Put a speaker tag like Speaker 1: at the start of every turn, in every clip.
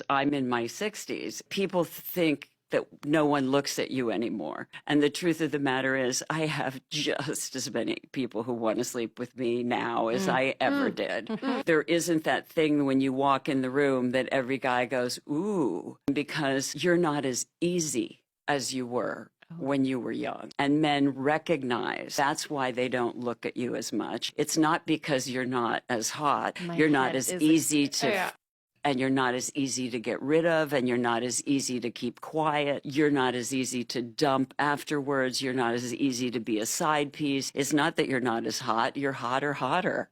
Speaker 1: I'm in my 60s. People think that no one looks at you anymore. And the truth of the matter is, I have just as many people who want to sleep with me now as I ever did. There isn't that thing when you walk in the room that every guy goes, ooh, because you're not as easy as you were when you were young. And men recognize that's why they don't look at you as much. It's not because you're not as hot. You're not as easy to and you're not as easy to get rid of, and you're not as easy to keep quiet. You're not as easy to dump afterwards. You're not as easy to be a side piece. It's not that you're not as hot. You're hotter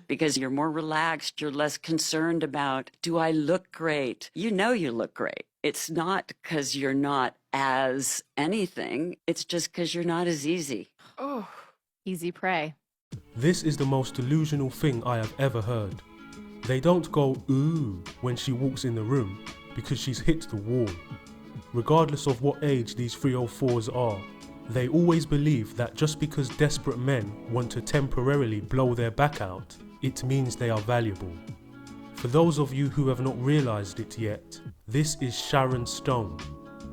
Speaker 1: because you're more relaxed. You're less concerned about, do I look great? You know you look great. It's not because you're not as anything. It's just because you're not as easy.
Speaker 2: Oh, easy prey.
Speaker 3: This is the most delusional thing I have ever heard. They don't go ooh when she walks in the room because she's hit the wall. Regardless of what age these 304s are, they always believe that just because desperate men want to temporarily blow their back out, it means they are valuable. For those of you who have not realised it yet, this is Sharon Stone.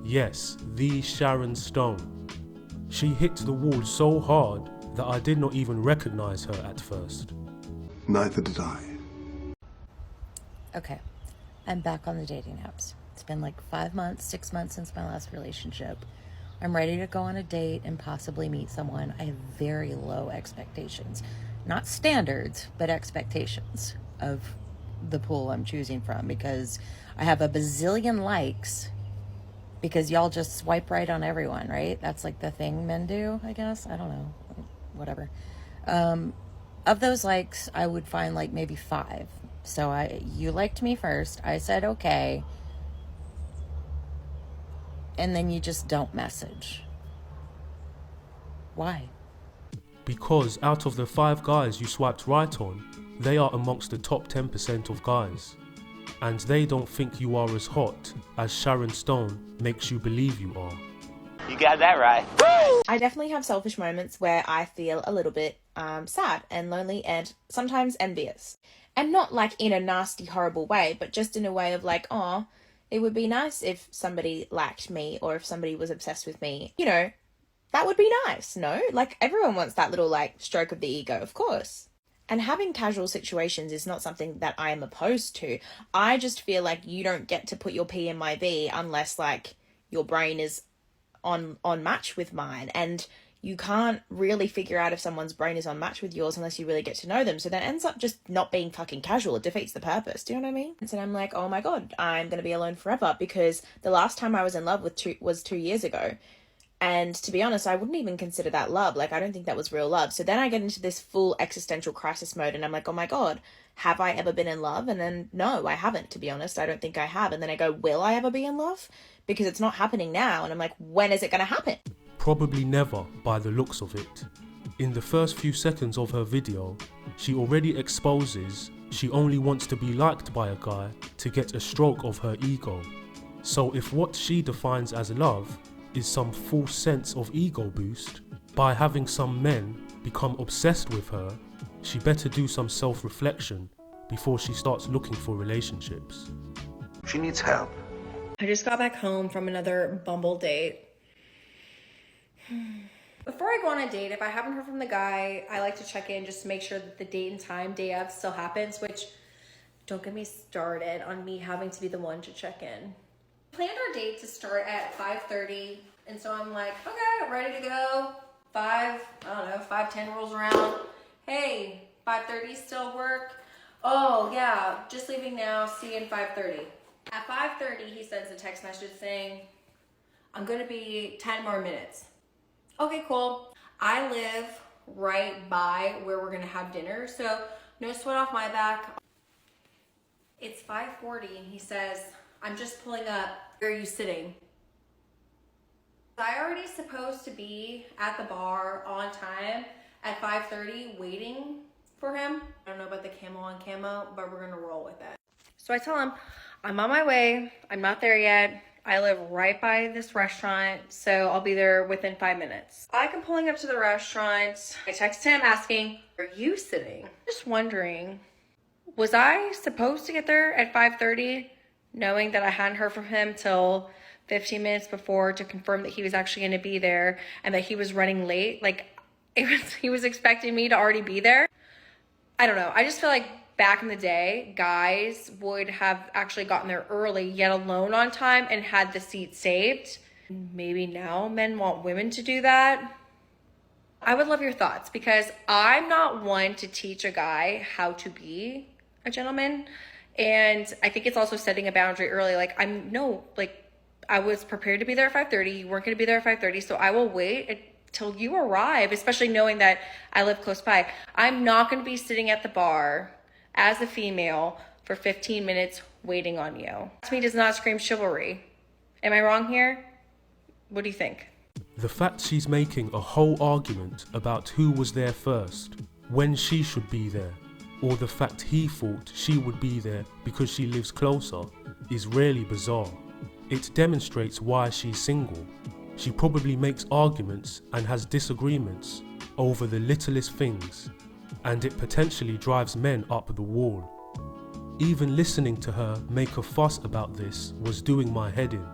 Speaker 3: Yes, the Sharon Stone. She hit the wall so hard that I did not even recognise her at first.
Speaker 4: Neither did I.
Speaker 5: Okay, I'm back on the dating apps. It's been like 5 months, 6 months since my last relationship. I'm ready to go on a date and possibly meet someone. I have very low expectations. Not standards, but expectations of the pool I'm choosing from, because I have a bazillion likes because y'all just swipe right on everyone, right? That's like the thing men do, I guess. I don't know. Whatever. Of those likes, I would find like maybe 5. So you liked me first. I said okay. And then you just don't message. Why?
Speaker 3: Because out of the 5 guys you swiped right on, they are amongst the top 10% of guys. And they don't think you are as hot as Sharon Stone makes you believe you are.
Speaker 6: You got that right.
Speaker 7: I definitely have selfish moments where I feel a little bit sad and lonely and sometimes envious. And not like in a nasty, horrible way, but just in a way of like, oh, it would be nice if somebody liked me or if somebody was obsessed with me. You know, that would be nice, no? Like everyone wants that little like stroke of the ego, of course. And having casual situations is not something that I am opposed to. I just feel like you don't get to put your P in my B unless like your brain is on match with mine, and you can't really figure out if someone's brain is on match with yours unless you really get to know them. So that ends up just not being fucking casual. It defeats the purpose. Do you know what I mean? And so I'm like, oh my God, I'm going to be alone forever, because the last time I was in love was 2 years ago. And to be honest, I wouldn't even consider that love. Like, I don't think that was real love. So then I get into this full existential crisis mode and I'm like, oh my God, have I ever been in love? And then no, I haven't, to be honest. I don't think I have. And then I go, will I ever be in love? Because it's not happening now. And I'm like, when is it going to happen?
Speaker 3: Probably never, by the looks of it. In the first few seconds of her video, she already exposes she only wants to be liked by a guy to get a stroke of her ego. So if what she defines as love is some false sense of ego boost, by having some men become obsessed with her, she better do some self-reflection before she starts looking for relationships.
Speaker 4: She needs help.
Speaker 8: I just got back home from another Bumble date. Before I go on a date, if I haven't heard from the guy, I like to check in just to make sure that the date and time, day of, still happens, which don't get me started on me having to be the one to check in. Planned our date to start at 5:30, and so I'm like, okay, ready to go. 5:10 rolls around. Hey, 5:30 still work? Oh yeah, just leaving now, see you in 5:30. At 5:30, he sends a text message saying, I'm gonna be 10 more minutes. Okay, cool. I live right by where we're gonna have dinner, so no sweat off my back. It's 5:40 and he says, I'm just pulling up. Where are you sitting? I already supposed to be at the bar on time at 5:30 waiting for him. I don't know about the camel on camo, but we're gonna roll with it. So I tell him, I'm on my way. I'm not there yet. I live right by this restaurant, so I'll be there within 5 minutes. I come pulling up to the restaurant. I text him asking, where are you sitting? Just wondering, was I supposed to get there at 5:30 knowing that I hadn't heard from him till 15 minutes before to confirm that he was actually going to be there and that he was running late. Like, he was expecting me to already be there. I don't know. I just feel like back in the day, guys would have actually gotten there early, yet alone on time, and had the seat saved. Maybe now men want women to do that. I would love your thoughts, because I'm not one to teach a guy how to be a gentleman. And I think it's also setting a boundary early. Like, I was prepared to be there at 5:30. You weren't going to be there at 5:30, so I will wait till you arrive, especially knowing that I live close by. I'm not going to be sitting at the bar as a female for 15 minutes waiting on you. To me, does not scream chivalry. Am I wrong here? What do you think?
Speaker 3: The fact she's making a whole argument about who was there first, when she should be there, or the fact he thought she would be there because she lives closer, is really bizarre. It demonstrates why she's single. She probably makes arguments and has disagreements over the littlest things, and it potentially drives men up the wall. Even listening to her make a fuss about this was doing my head in.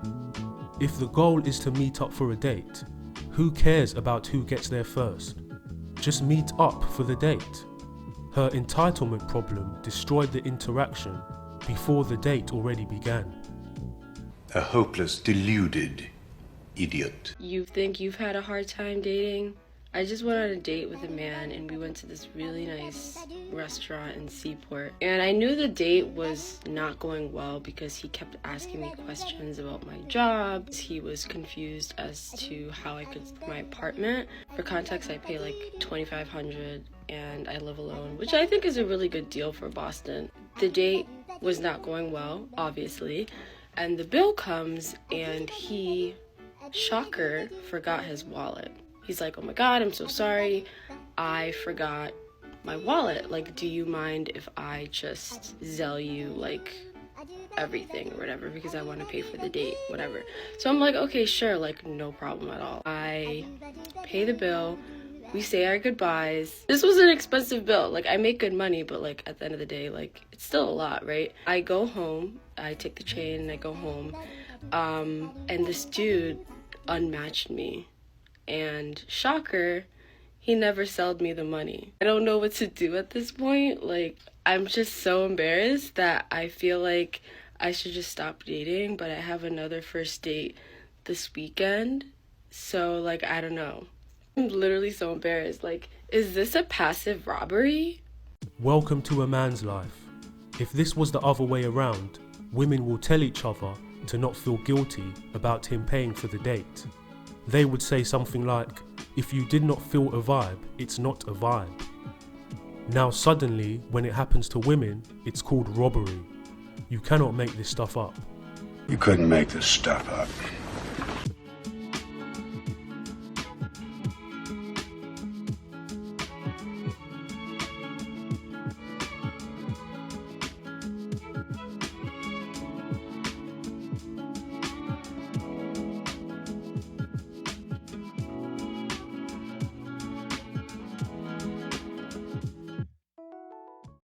Speaker 3: If the goal is to meet up for a date, who cares about who gets there first? Just meet up for the date. Her entitlement problem destroyed the interaction before the date already began.
Speaker 4: A hopeless, deluded idiot.
Speaker 6: You think you've had a hard time dating? I just went on a date with a man and we went to this really nice restaurant in Seaport. And I knew the date was not going well because he kept asking me questions about my job. He was confused as to how I could afford my apartment. For context, I pay like $2,500 and I live alone, which I think is a really good deal for Boston. The date was not going well, obviously. And the bill comes and he, shocker, forgot his wallet. He's like, oh my God, I'm so sorry. I forgot my wallet. Like, do you mind if I just Zelle you like everything or whatever, because I want to pay for the date, whatever. So I'm like, okay, sure, like no problem at all. I pay the bill. We say our goodbyes. This was an expensive bill. Like, I make good money, but like at the end of the day, like it's still a lot, right? I go home, I take the train and I go home. And this dude unmatched me. And shocker, he never sold me the money. I don't know what to do at this point. Like, I'm just so embarrassed that I feel like I should just stop dating, but I have another first date this weekend. So, like, I don't know. I'm literally so embarrassed. Like, is this a passive robbery?
Speaker 3: Welcome to a man's life. If this was the other way around, women will tell each other to not feel guilty about him paying for the date. They would say something like, if you did not feel a vibe, it's not a vibe. Now suddenly, when it happens to women, it's called robbery. You cannot make this stuff up.
Speaker 4: You couldn't make this stuff up.